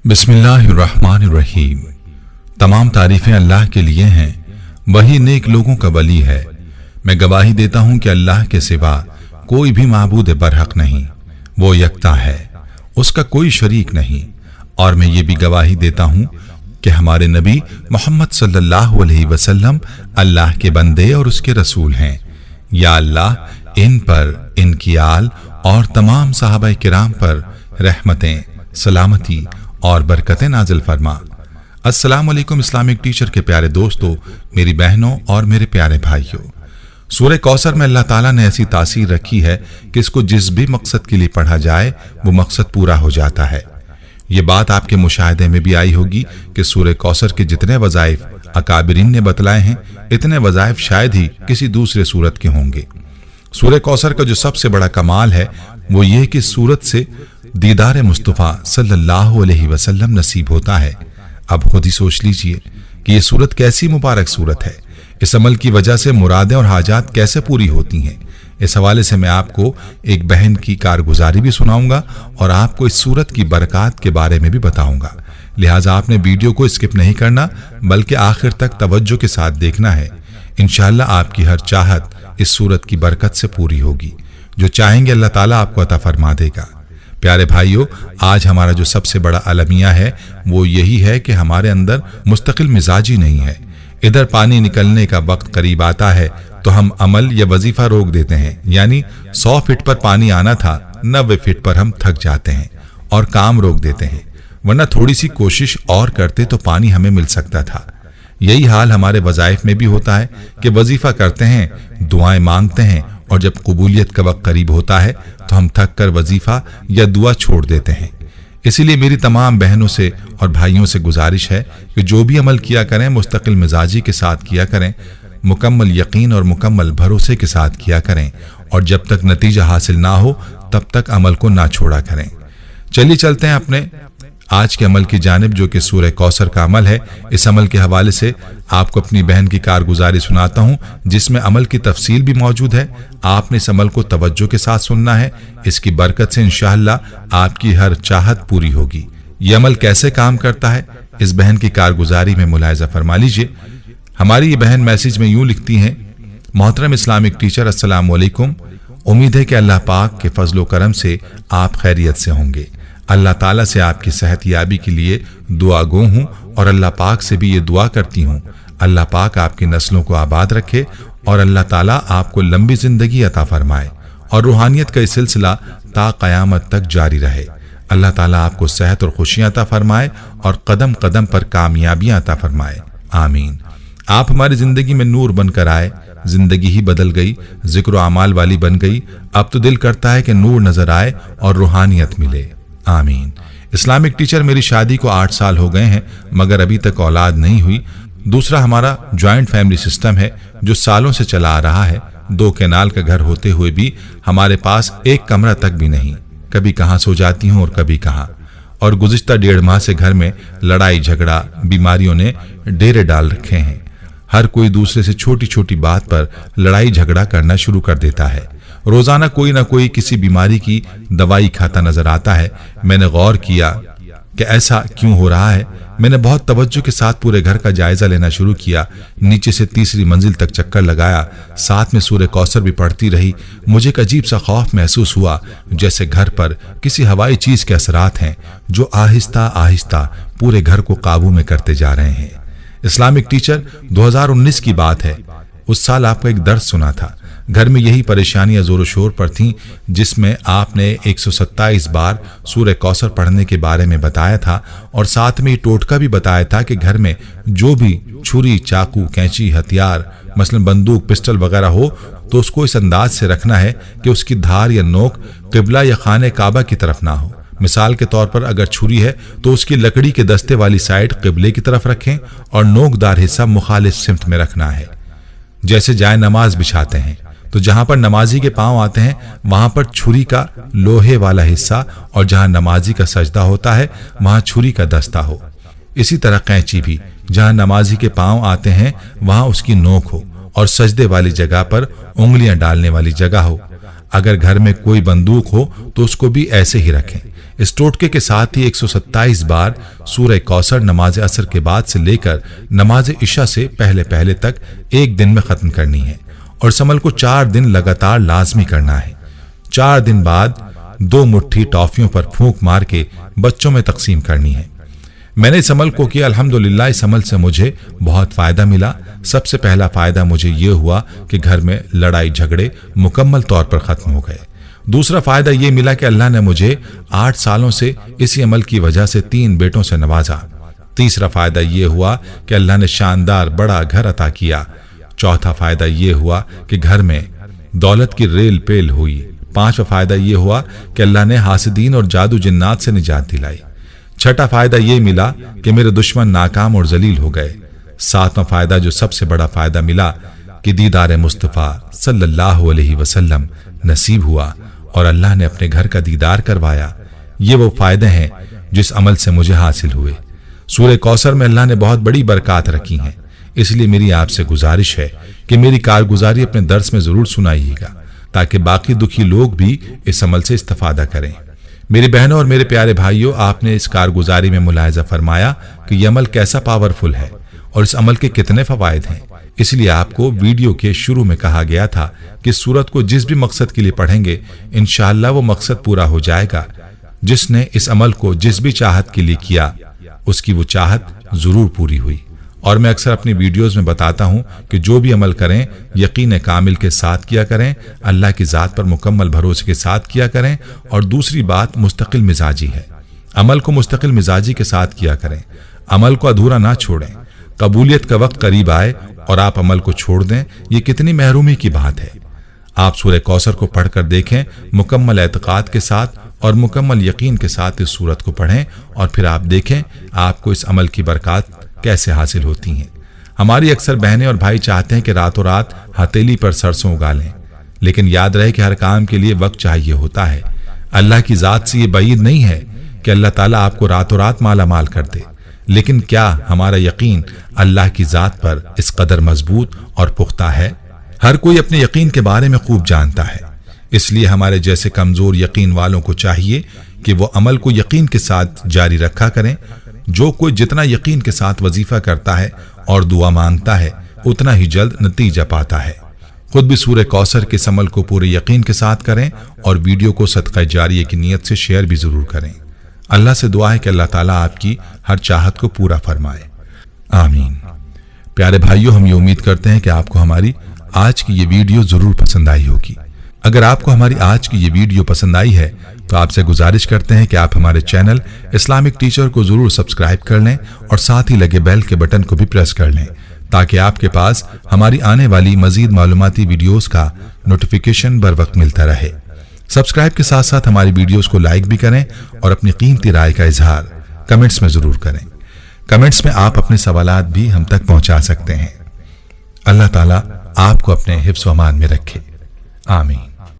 बिस्मिल्लाहिर्रहमानिर्रहीम। तमाम तारीफें अल्लाह के लिए हैं, वही नेक लोगों का वली है। मैं गवाही देता हूं कि अल्लाह के सिवा कोई भी माबूद बरहक नहीं, वो यकता है, उसका कोई शरीक नहीं। और मैं ये भी गवाही देता हूं कि हमारे नबी मोहम्मद सल्लल्लाहु अलैहि वसल्लम अल्लाह के बंदे और उसके रसूल हैं। या अल्लाह इन पर, इनकी आल और तमाम सहाबा किराम पर रहमतें, सलामती और बरकतें नाजिल फरमा। अस्सलाम वालेकुम इस्लामिक टीचर के प्यारे दोस्तों, मेरी बहनों और मेरे प्यारे भाइयों, सूरह कौसर में अल्लाह ताला ने ऐसी तासीर रखी है कि इसको जिस भी मकसद के लिए पढ़ा जाए वो मकसद पूरा हो जाता है। ये बात आपके मुशाहिदे में भी आई होगी कि सूरह कौसर के जितने वज़ाइफ अकाबिरीन ने बतलाए हैं, इतने वज़ाइफ शायद ही किसी दूसरे सूरत के होंगे। सूरह कौसर का जो सबसे बड़ा कमाल है वो ये कि सूरत से दीदार मुस्तफ़ा सल्लल्लाहु अलैहि वसल्लम नसीब होता है। अब खुद ही सोच लीजिए कि ये सूरत कैसी मुबारक सूरत है। इस अमल की वजह से मुरादें और हाजात कैसे पूरी होती हैं। इस हवाले से मैं आपको एक बहन की कारगुजारी भी सुनाऊंगा और आपको इस सूरत की बरकत के बारे में भी बताऊंगा। लिहाजा आपने वीडियो को स्किप नहीं करना, बल्कि आखिर तक तवज्जो के साथ देखना है। इंशाअल्लाह आपकी हर चाहत इस सूरत की बरकत से पूरी होगी। जो चाहेंगे अल्लाह ताला आपको अता फरमा देगा। प्यारे भाइयों, आज हमारा जो सबसे बड़ा अलमिया है वो यही है कि हमारे अंदर मुस्तकिल मिजाजी नहीं है। इधर पानी निकलने का वक्त करीब आता है तो हम अमल या वजीफा रोक देते हैं, यानी 100 फीट पर पानी आना था, 90 फीट पर हम थक जाते हैं और काम रोक देते हैं, वरना थोड़ी सी कोशिश और करते तो पानी हमें मिल सकता था। यही हाल हमारे वज़ाइफ में भी होता है कि वजीफा करते हैं, दुआएं मांगते हैं और जब कबूलियत का वक्त करीब होता है तो हम थक कर वजीफा या दुआ छोड़ देते हैं। इसीलिए मेरी तमाम बहनों से और भाइयों से गुजारिश है कि जो भी अमल किया करें मुस्तकिल मिजाजी के साथ किया करें, मुकम्मल यकीन और मुकम्मल भरोसे के साथ किया करें और जब तक नतीजा हासिल ना हो तब तक अमल को ना छोड़ा करें। चलिए चलते हैं अपने आज के अमल की जानिब, जो कि सूरह कौसर का अमल है। इस अमल के हवाले से आपको अपनी बहन की कारगुजारी सुनाता हूं, जिसमें अमल की तफसील भी मौजूद है। आपने इस अमल को तवज्जो के साथ सुनना है। इसकी बरकत से इंशाअल्लाह आपकी हर चाहत पूरी होगी। यह अमल कैसे काम करता है, इस बहन की कारगुजारी में मुलाहिजा फरमा लीजिए। हमारी ये बहन मैसेज में यूं लिखती हैं, मोहतरम इस्लामिक टीचर, अस्सलाम वालेकुम। उम्मीद है कि अल्लाह पाक के फजलो करम से आप खैरियत से होंगे। अल्लाह ताला से आपकी सेहत याबी के लिए दुआ गो हूँ और अल्लाह पाक से भी ये दुआ करती हूँ, अल्लाह पाक आपकी नस्लों को आबाद रखे और अल्लाह ताला आपको लंबी जिंदगी अता फरमाए और रूहानियत का इस सिलसिला ता क़यामत तक जारी रहे। अल्लाह ताला आपको सेहत और खुशियाँ अता फरमाए और कदम कदम पर कामयाबियाँ अता फरमाए। आमीन। आप हमारी जिंदगी में नूर बनकर आए, जिंदगी ही बदल गई, जिक्र अमाल वाली बन गई। अब तो दिल करता है कि नूर नजर आए और रूहानियत मिले। आमीन। इस्लामिक टीचर, मेरी शादी को 8 साल हो गए हैं मगर अभी तक औलाद नहीं हुई। दूसरा, हमारा जॉइंट फैमिली सिस्टम है जो सालों से चला आ रहा है। 2 केनाल का घर होते हुए भी हमारे पास एक कमरा तक भी नहीं। कभी कहाँ सो जाती हूँ और कभी कहाँ। और गुज़िश्ता 1.5 माह से घर में लड़ाई झगड़ा, बीमारियों ने डेरे डाल रखे हैं। हर कोई दूसरे से छोटी छोटी बात पर लड़ाई झगड़ा करना शुरू कर देता है। रोजाना कोई ना कोई किसी बीमारी की दवाई खाता नजर आता है। मैंने गौर किया कि ऐसा क्यों हो रहा है। मैंने बहुत तवज्जो के साथ पूरे घर का जायजा लेना शुरू किया। नीचे से 3री मंजिल तक चक्कर लगाया, साथ में सूरह कौसर भी पढ़ती रही। मुझे एक अजीब सा खौफ महसूस हुआ, जैसे घर पर किसी हवाई चीज के असरात हैं जो आहिस्ता आहिस्ता पूरे घर को काबू में करते जा रहे हैं। इस्लामिक टीचर, 2019 की बात है। उस साल आपको एक दर्द सुना था। घर में यही परेशानियां जोर शोर पर थीं, जिसमें आपने 127 बार सूरह कौसर पढ़ने के बारे में बताया था और साथ में ये टोटका भी बताया था कि घर में जो भी छुरी, चाकू, कैंची, हथियार, मसलन बंदूक, पिस्टल वगैरह हो तो उसको इस अंदाज से रखना है कि उसकी धार या नोक किबला या खाने काबा की तरफ ना हो। मिसाल के तौर पर अगर छुरी है तो उसकी लकड़ी के दस्ते वाली साइड किबले की तरफ रखें और नोकदार हिस्सा मुखालिफ सिमत में रखना है। जैसे जाए नमाज बिछाते हैं तो जहां पर नमाजी के पांव आते हैं वहां पर छुरी का लोहे वाला हिस्सा और जहां नमाजी का सजदा होता है वहां छुरी का दस्ता हो। इसी तरह कैंची भी जहां नमाजी के पांव आते हैं वहां उसकी नोक हो और सजदे वाली जगह पर उंगलियां डालने वाली जगह हो। अगर घर में कोई बंदूक हो तो उसको भी ऐसे ही रखें। इस टोटके के साथ ही 127 बार सूरह कौसर नमाज असर के बाद से लेकर नमाज इशा से पहले पहले तक एक दिन में खत्म करनी है और इस अमल को 4 दिन लगातार लाजमी करना है। 4 दिन बाद 2 मुट्ठी टॉफियों पर फूंक मार के बच्चों में तकसीम करनी है। मैंने इस अमल को किया, अल्हम्दुलिल्लाह इस अमल से मुझे बहुत फायदा मिला। सबसे पहला फायदा मुझे यह हुआ कि घर में लड़ाई झगड़े मुकम्मल तौर पर खत्म हो गए। दूसरा फायदा यह मिला कि अल्लाह ने मुझे 8 सालों से इसी अमल की वजह से 3 बेटों से नवाजा। तीसरा फायदा यह हुआ कि अल्लाह ने शानदार बड़ा घर अता किया। चौथा फायदा यह हुआ कि घर में दौलत की रेल पेल हुई। पांचवा फायदा यह हुआ कि अल्लाह ने हासिदीन और जादू जिन्नात से निजात दिलाई। छठा फायदा यह मिला कि मेरे दुश्मन नाकाम और जलील हो गए। सातवां फायदा जो सबसे बड़ा फायदा मिला कि दीदार मुस्तफ़ा सल्लल्लाहु अलैहि वसल्लम नसीब हुआ और अल्लाह ने अपने घर का दीदार करवाया। ये वो फायदे हैं जिस अमल से मुझे हासिल हुए। सूरह कौसर में अल्लाह ने बहुत बड़ी बरकत रखी हैं, इसलिए मेरी आपसे गुजारिश है कि मेरी कारगुजारी अपने दर्स में जरूर सुनाइएगा ताकि बाकी दुखी लोग भी इस अमल से इस्तेफादा करें। मेरी बहनों और मेरे प्यारे भाइयों, आपने इस कारगुजारी में मुलाहिजा फरमाया कि यह अमल कैसा पावरफुल है और इस अमल के कितने फवायद हैं। इसलिए आपको वीडियो के शुरू में कहा गया था कि सूरत को जिस भी मकसद के लिए पढ़ेंगे इंशाअल्लाह वो मकसद पूरा हो जाएगा। जिसने इस अमल को जिस भी चाहत के लिए किया उसकी वो चाहत जरूर पूरी हुई। और मैं अक्सर अपनी वीडियोस में बताता हूं कि जो भी अमल करें यकीन कामिल के साथ किया करें, अल्लाह की ज़ात पर मुकम्मल भरोसे के साथ किया करें। और दूसरी बात मुस्तकिल मिजाजी है, अमल को मुस्तकिल मिजाजी के साथ किया करें। अमल को अधूरा ना छोड़ें। कबूलियत का वक्त करीब आए और आप अमल को छोड़ दें, ये कितनी महरूमी की बात है। आप सूरह कौसर को पढ़कर देखें, मुकम्मल एतकाद के साथ और मुकम्मल यकीन के साथ इस सूरत को पढ़ें और फिर आप देखें आपको इस अमल की बरकत कैसे हासिल होती हैं। हमारी अक्सर बहनें और भाई चाहते हैं कि रातों रात हथेली पर सरसों उगा लें, लेकिन याद रहे कि हर काम के लिए वक्त चाहिए होता है। अल्लाह की ज़ात से ये बईद नहीं है कि अल्लाह ताला आपको रातों रात माला माल कर दे, लेकिन क्या हमारा यकीन अल्लाह की ज़ात पर इस कदर मजबूत और पुख्ता है? हर कोई अपने यकीन के बारे में खूब जानता है, इसलिए हमारे जैसे कमजोर यकीन वालों को चाहिए कि वो अमल को यकीन के साथ जारी रखा करें। जो कोई जितना यकीन के साथ वजीफा करता है और दुआ मांगता है उतना ही जल्द नतीजा पाता है। खुद भी सूरह कौसर के इस अमल को पूरे यकीन के साथ करें और वीडियो को सदका जारिया की नीयत से शेयर भी जरूर करें। अल्लाह से दुआ है कि अल्लाह ताला आपकी हर चाहत को पूरा फरमाए, आमीन। प्यारे भाइयों, हम ये उम्मीद करते हैं कि आपको हमारी आज की ये वीडियो जरूर पसंद आई होगी। अगर आपको हमारी आज की ये वीडियो पसंद आई है तो आपसे गुजारिश करते हैं कि आप हमारे चैनल इस्लामिक टीचर को जरूर सब्सक्राइब कर लें और साथ ही लगे बेल के बटन को भी प्रेस कर लें ताकि आपके पास हमारी आने वाली मजीद मालूमाती वीडियोस का नोटिफिकेशन बर वक्त मिलता रहे। सब्सक्राइब के साथ साथ हमारी वीडियोस को लाइक भी करें और अपनी कीमती राय का इजहार कमेंट्स में जरूर करें। कमेंट्स में आप अपने सवालात भी हम तक पहुंचा सकते हैं। अल्लाह ताला आपको अपने हिफ्ज़ व अमान में रखे, आमीन।